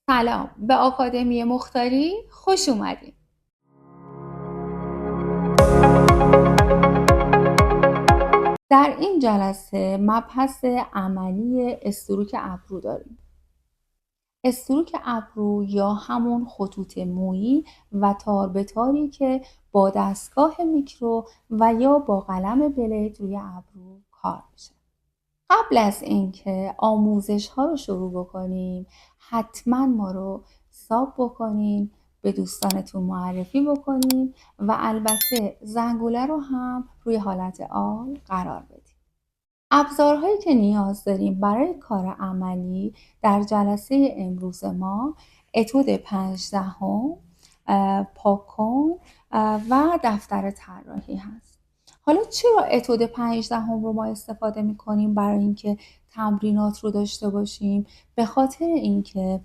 سلام، به آکادمی مختاری خوش اومدین. در این جلسه مبحث عملی استروک ابرو داریم. استروک ابرو یا همون خطوط مویی و تار به تاری که با دستگاه میکرو و یا با قلم بلید روی ابرو کار میشه. قبل از اینکه آموزش ها رو شروع بکنیم حتما ما رو ساب بکنین، به دوستانتون معرفی بکنین و البته زنگوله رو هم روی حالت آل قرار بدین. ابزارهایی که نیاز داریم برای کار عملی در جلسه امروز ما اتود 15، پاکن و دفتر طراحی هست. حالا چرا اتود 15 رو ما استفاده میکنیم؟ برای اینکه تمرینات رو داشته باشیم، به خاطر اینکه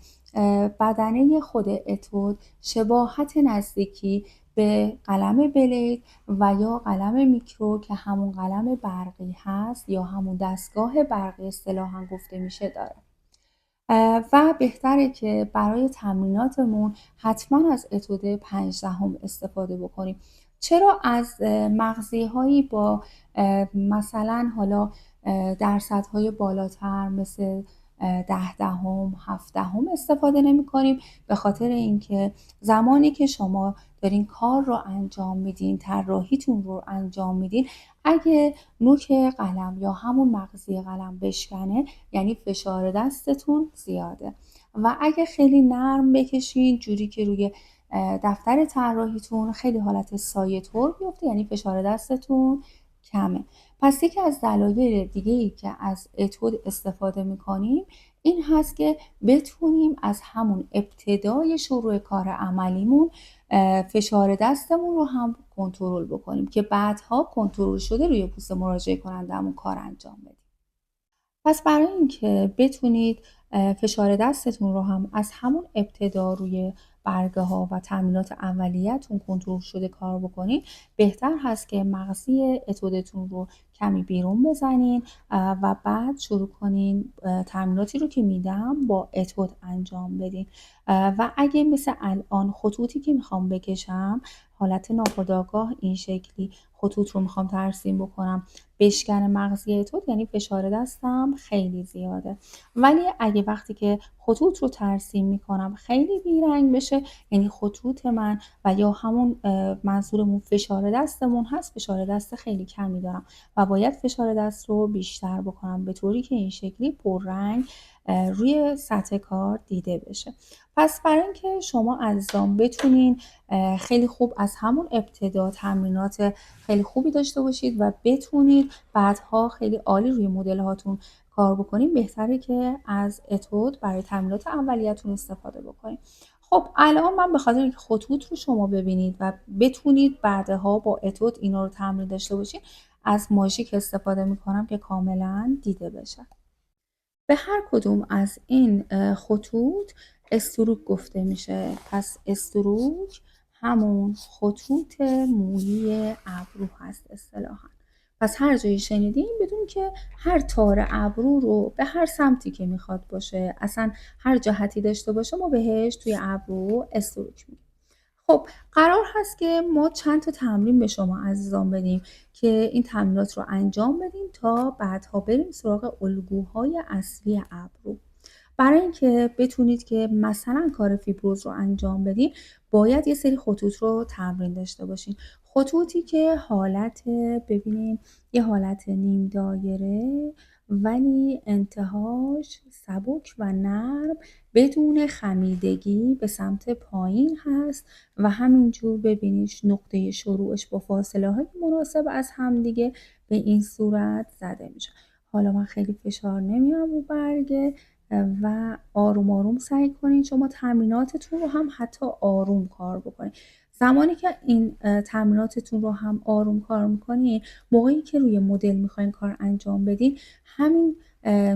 بدنه خود اتود شباهت نزدیکی به قلم بلید و یا قلم میکرو که همون قلم برقی هست یا همون دستگاه برقی اصطلاحاً گفته میشه داره و بهتره که برای تمریناتمون حتما از اتود 15 استفاده بکنیم. چرا از مغزی هایی با مثلا حالا درصدهای بالاتر مثل 10 17 استفاده نمی کنیم؟ به خاطر اینکه زمانی که شما دارین کار رو انجام میدین، طراحیتون رو انجام میدین، اگه نوک قلم یا همون مغزی قلم بشکنه یعنی فشار دستتون زیاده و اگه خیلی نرم بکشین جوری که روی دفتر طراحیتون خیلی حالت سایه طور بیفته یعنی فشار دستتون کمه. پس یکی از دلایل دیگه ای که از اتود استفاده میکنیم این هست که بتونیم از همون ابتدای شروع کار عملیمون فشار دستمون رو هم کنترل بکنیم که بعدها کنترل شده روی پوست مراجعه کنندمون کار انجام بدیم. پس برای اینکه بتونید فشار دستتون رو هم از همون ابتدا روی برگه ها و تمرینات اولیه‌تون کنترل شده کار بکنید، بهتر هست که مغزی اتودتون رو کمی بیرون بزنین و بعد شروع کنین تمریناتی رو که میدم با اتود انجام بدین و اگه مثل الان خطوطی که میخوام بکشم حالت ناخودآگاه این شکلی خطوط رو میخوام ترسیم بکنم بشکن مغزی اتود یعنی فشار دستم خیلی زیاده، ولی اگه وقتی که خطوط رو ترسیم میکنم خیلی بیرنگ بشه یعنی خطوط من و یا همون منظورمون فشار دستمون هست فشار دست خیلی کمی دارم و باید فشار دست رو بیشتر بکنم به طوری که این شکلی پررنگ روی سطح کار دیده بشه. پس برای اینکه شما عزیزان بتونین خیلی خوب از همون ابتدا تمرینات خیلی خوبی داشته باشید و بتونید بعدها خیلی عالی روی مدل هاتون کار بکنید، بهتره که از اتود برای تمرینات اولیه‌تون استفاده بکنید. خب الان من به خاطر اینکه خطوط رو شما ببینید و بتونید بعدها با اتود اینا رو تمرین داشته باشید از ماژیک استفاده میکنم که کاملا دیده بشه. به هر کدوم از این خطوط استروک گفته میشه. پس استروک همون خطوط مویی ابرو هست اصطلاحاً. پس هر جایی شنیدیم بدون که هر تار ابرو رو به هر سمتی که میخواد باشه اصلا هر جهتی داشته باشه ما بهش توی ابرو استروک میگیم. خب قرار هست که ما چند تا تمرین به شما عزیزان بدیم که این تمرینات رو انجام بدیم تا بعدها بریم سراغ الگوهای اصلی ابرو. برای اینکه بتونید که مثلا کار فیبروز رو انجام بدین باید یه سری خطوط رو تمرین داشته باشین. خطوطی که حالت ببینیم یه حالت نیم دایره ولی انتهاش سبک و نرم بدون خمیدگی به سمت پایین هست و همینجور ببینید نقطه شروعش با فاصله های مناسب از همدیگه به این صورت زده میشه. حالا من خیلی فشار نمیارم رو برگه و آروم آروم سعی کنین شما تمریناتتون رو هم حتی آروم کار بکنین. زمانی که این تمریناتتون رو هم آروم کار میکنین موقعی که روی مدل میخواین کار انجام بدین همین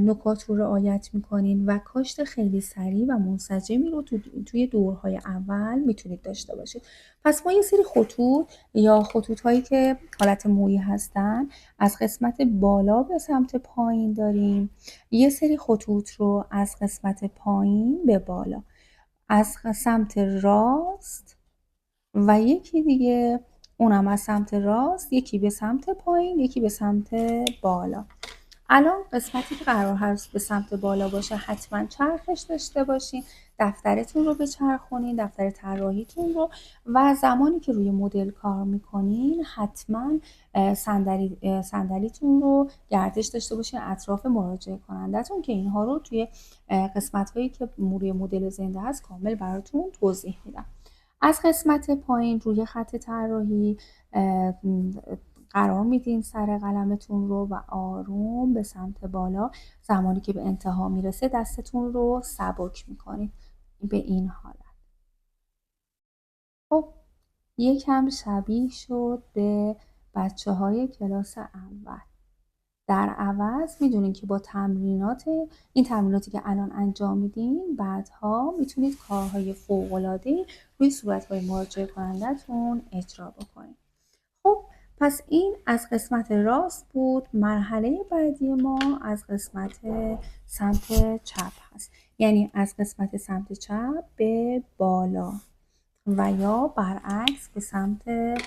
نکات رو رعایت میکنین و کاشت خیلی سریع و منسجمی رو توی دورهای اول میتونید داشته باشید. پس ما یه سری خطوط یا خطوط هایی که حالت مویی هستن از قسمت بالا به سمت پایین داریم، یه سری خطوط رو از قسمت پایین به بالا از سمت راست و یکی دیگه اونم از سمت راست، یکی به سمت پایین، یکی به سمت بالا. الان قسمتی که قرار هست به سمت بالا باشه حتما چرخش داشته باشین، دفترتون رو بچرخونین، دفتر طراحیتون رو، و زمانی که روی مدل کار میکنین حتما صندلیتون رو گردش داشته باشین اطراف مراجعه کنندتون که اینها رو توی قسمت هایی که روی مدل زنده هست کامل براتون توضیح میدم. از قسمت پایین روی خط طراحی قرار میدین سر قلمتون رو و آروم به سمت بالا، زمانی که به انتها میرسه دستتون رو سبک میکنید به این حالت. خب یکم شبیه شد به بچه های کلاس اول. در عوض میدونین که با این تمریناتی که الان انجام میدین بعدها میتونید کارهای فوق‌العاده‌ای روی صورت‌های مراجعه کنندتون اجرا بکنید. خب پس این از قسمت راست بود. مرحله بعدی ما از قسمت سمت چپ هست، یعنی از قسمت سمت چپ به بالا و یا برعکس به سمت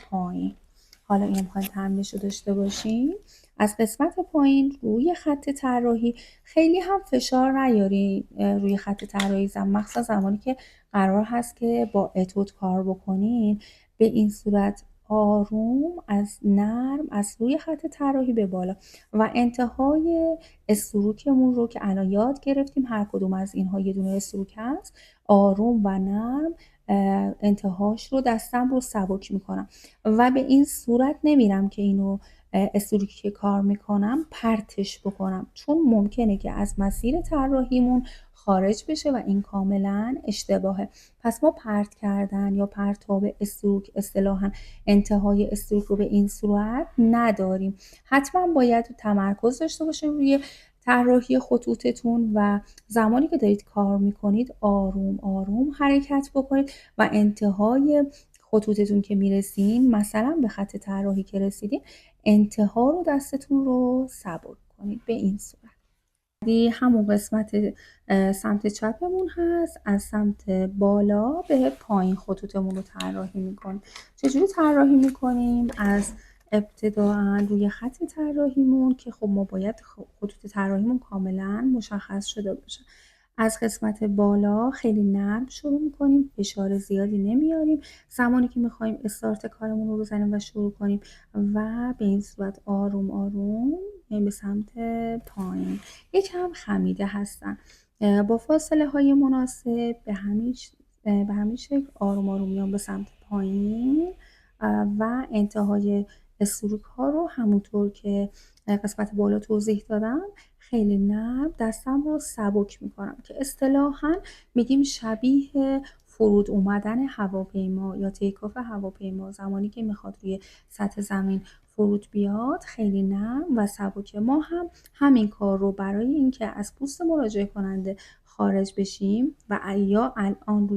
پایین. حالا این میخوایم تمرینش رو داشته باشیم. از قسمت پایین روی خط طراحی خیلی هم فشار نیارین روی خط طراحی، مخصوصا زمانی که قرار هست که با اتود کار بکنین. به این صورت آروم از نرم از روی خط طراحی به بالا و انتهای استروکمون رو که الان یاد گرفتیم، هر کدوم از اینها یه دونه استروک هست، آروم و نرم انتهاش رو دستم رو سبک میکنم و به این صورت نمیرم که اینو استروکی که کار میکنم پرتش بکنم، چون ممکنه که از مسیر طراحیمون خارج بشه و این کاملا اشتباهه. پس ما پرت کردن یا پرتاب استروک اصطلاحاً انتهای استروک رو به این صورت نداریم. حتما باید تمرکز داشته باشیم روی طراحی خطوطتون و زمانی که دارید کار میکنید آروم آروم حرکت بکنید و انتهای خطوطتون که میرسین، مثلا به خط طراحی که رسیدین، انتها رو دستتون رو سبک کنید به این صورت. همون قسمت سمت چپمون هست، از سمت بالا به پایین خطوطمون رو طراحی میکنیم. چجوری طراحی میکنیم؟ از ابتداء روی خط طراحیمون که خب ما باید خطوط طراحیمون کاملا مشخص شده باشه، از قسمت بالا خیلی نرم شروع میکنیم، فشار زیادی نمیاریم زمانی که میخوایم استارت کارمون رو بزنیم و شروع کنیم و به این صورت آروم آروم به سمت پایین. یکم خمیده هستن با فاصله های مناسب به همین شکل آروم آروم میان به سمت پایین و انتهای استروک ها رو همونطور که قسمت بالا توضیح دادم خیلی نرم دستم رو سبک میکنم که اصطلاحاً میگیم شبیه فرود اومدن هواپیما یا تیکاف هواپیما. زمانی که میخواد روی سطح زمین فرود بیاد خیلی نرم و سبکه. ما هم همین کار رو برای اینکه از پوست مراجعه کننده خارج بشیم و یا الان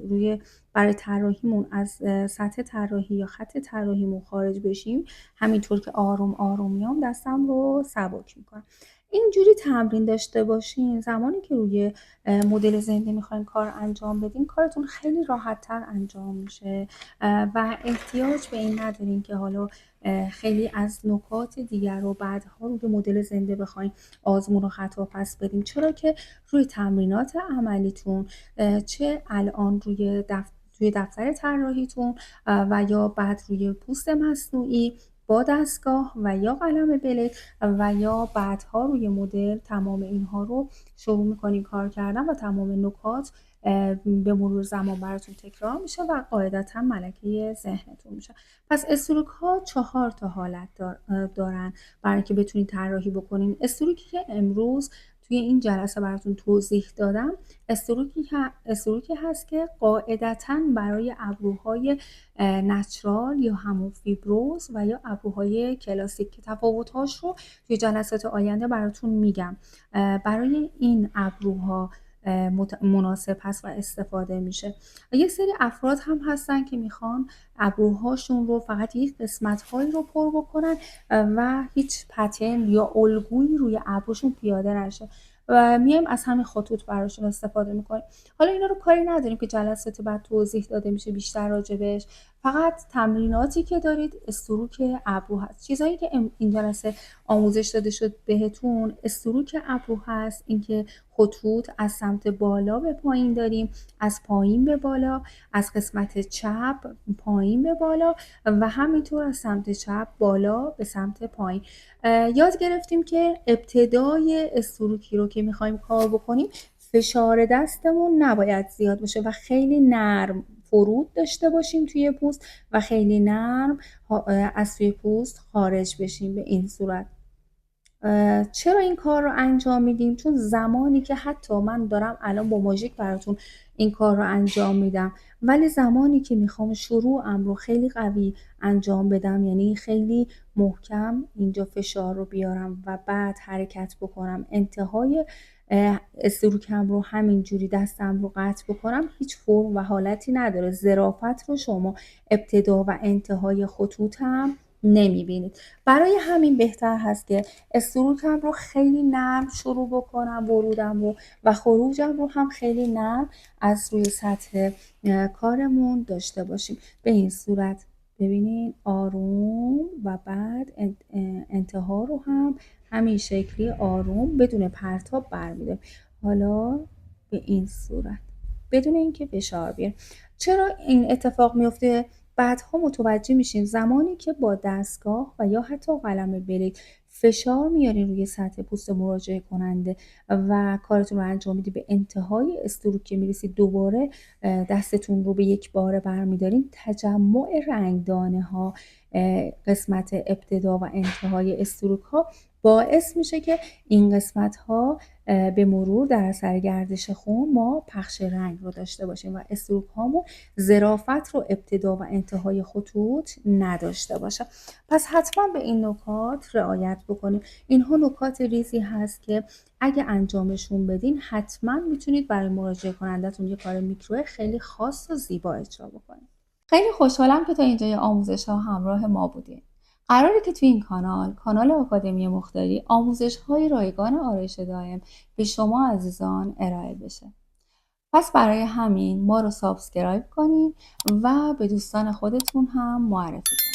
روی برای طراحیمون از سطح طراحی یا خط طراحیمون خارج بشیم، همینطور که آروم آروم میام دستم رو سبک میکنم. اینجوری تمرین داشته باشین، زمانی که روی مدل زنده میخواین کار انجام بدین کارتون خیلی راحت تر انجام میشه و احتیاج به این ندارین که حالا خیلی از نکات دیگر رو بعدها روی مدل زنده بخواین آزمون و خطا پس بدیم، چرا که روی تمرینات عملیتون چه الان روی دفتر طراحیتون و یا بعد روی پوست مصنوعی با دستگاه و یا قلم بلک و یا بعدها روی مدل، تمام اینها رو شروع میکنین کار کردن و تمام نکات به مرور زمان براتون تکرار میشه و قاعدتا ملکه ذهنتون میشه. پس استروک ها 4 تا حالت دارن برای اینکه بتونید طراحی بکنین. استروکی که امروز توی این جلسه براتون توضیح دادم استروکی هست که قاعدتا برای ابروهای نچرال یا همون فیبروز و یا ابروهای کلاسیک که تفاوت‌هاش رو توی جلسات آینده براتون میگم. برای این ابروها مناسب هست و استفاده میشه. یه سری افراد هم هستن که میخوان ابروهاشون رو فقط یک قسمت‌هایی رو پر بکنن و هیچ پترن یا الگویی روی ابروشون پیاده نشه. و میایم از همین خطوط براشون استفاده میکنیم. حالا اینا رو کاری نداریم که جلسات بعد توضیح داده میشه بیشتر راجبش، فقط تمریناتی که دارید استروک ابرو هست. چیزایی که این جلسه آموزش داده شد بهتون، استروک ابرو هست، اینکه خطوط از سمت بالا به پایین داریم، از پایین به بالا، از قسمت چپ پایین به بالا و همینطور از سمت چپ بالا به سمت پایین. یاد گرفتیم که ابتدای استروکی رو که میخوایم کار بکنیم فشار دستمون نباید زیاد باشه و خیلی نرم فرود داشته باشیم توی پوست و خیلی نرم از توی پوست خارج بشیم. به این صورت چرا این کار رو انجام میدیم؟ چون زمانی که حتی من دارم الان با ماژیک براتون این کار رو انجام میدم، ولی زمانی که میخوام شروعم رو خیلی قوی انجام بدم، یعنی خیلی محکم اینجا فشار رو بیارم و بعد حرکت بکنم، انتهای استروکم رو همینجوری دستم رو قطع بکنم، هیچ فرم و حالتی نداره. ظرافت رو شما ابتدا و انتهای خطوطم نمیبینید. برای همین بهتر هست که استروکم رو خیلی نرم شروع بکنم، ورودم رو و خروجم رو هم خیلی نرم از روی سطح کارمون داشته باشیم. به این صورت ببینین آروم و بعد انتها رو هم همین شکلی آروم بدون پرتاب برمیداریم. حالا به این صورت بدون اینکه فشار بیاریم. چرا این اتفاق میفته؟ بعدها متوجه میشیم زمانی که با دستگاه و یا حتی قلم بلیک فشار میارین روی سطح پوست مراجعه کننده و کارتون رو انجام میدید، به انتهای استروک که میرسید دوباره دستتون رو به یک باره برمیدارین، تجمع رنگدانه ها قسمت ابتدا و انتهای استروک ها باعث میشه که این قسمت ها به مرور در اثر گردش خون ما پخش رنگ رو داشته باشیم و استروک هامون ظرافت رو ابتدا و انتهای خطوط نداشته باشه. پس حتما به این نکات رعایت بکنیم. اینها نکات ریزی هست که اگه انجامشون بدین حتما میتونید برای مراجعه کنندتون یه کار میکرو خیلی خاص و زیبا اجرا بکنید. خیلی خوشحالم که تا اینجای آموزش ها همراه ما بودین. قراره که تو این کانال آکادمی مختاری آموزش های رایگان آرایش دائم به شما عزیزان ارائه بشه. پس برای همین ما رو سابسکرایب کنین و به دوستان خودتون هم معرفی کنین.